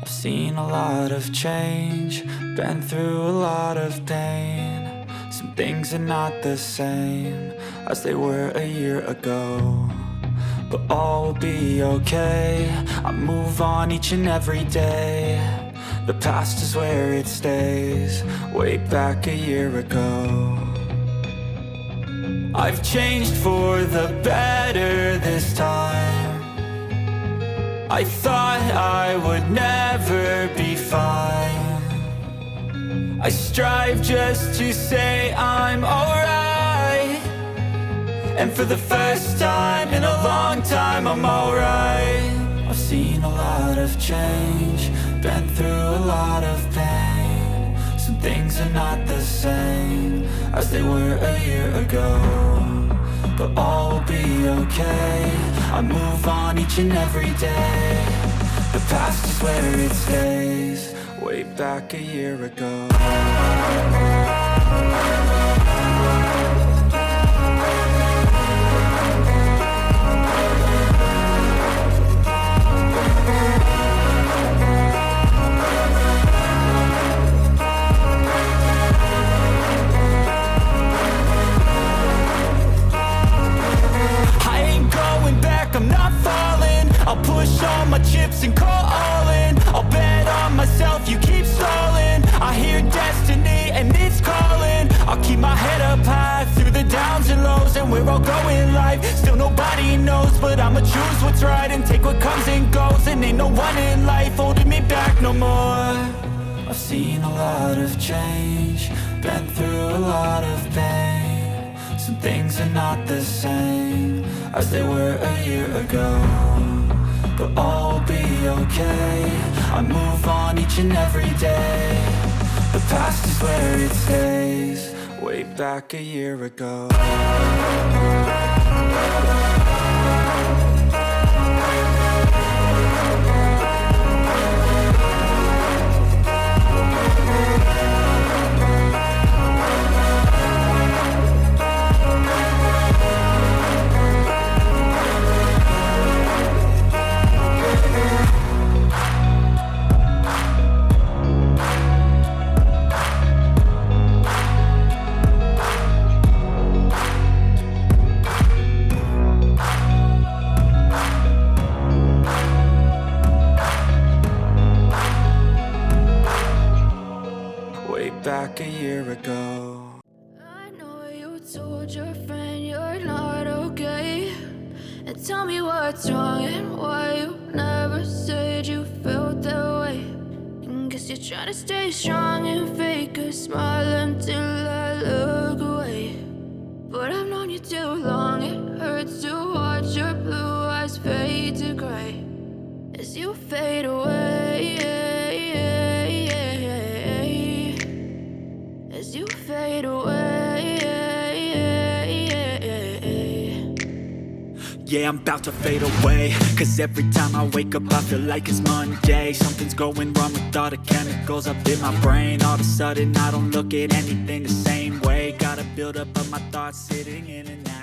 I've seen a lot of change, been through a lot of pain. Some things are not the same as they were a year ago, but all will be okay. I move on each and every day. The past is where it stays, way back a year ago. I've changed for the better this time. I thought I would never be fine. I strive just to say I'm alright, and for the first time in a long time I'm alright. I've seen a lot of change, been through a lot of pain. Some things are not the same as they were a year ago, but all will be okay. I move on each and every day. The past is where it stays, way back a year ago. I'm not falling, I'll push all my chips and call all in. I'll bet on myself, you keep stalling. I hear destiny and it's calling. I'll keep my head up high through the downs and lows, and we're all going life. Still nobody knows, but I'ma choose what's right and take what comes and goes. And ain't no one in life holding me back no more. I've seen a lot of change, been through a lot of pain. Some things are not the same as they were a year ago, but all will be okay. I move on each and every day. The past is where it stays, way back a year ago. Back a year ago. I know you told your friend you're not okay, and tell me what's wrong and why you never said you felt that way. And guess you're trying to stay strong and fake a smile until I look away. But I've known you too long, it hurts to watch your blue eyes fade to gray as you fade away. As you fade away. Yeah, I'm about to fade away, cause every time I wake up I feel like it's Monday. Something's going wrong with all the chemicals up in my brain. All of a sudden I don't look at anything the same way. Gotta build up of my thoughts sitting in and out.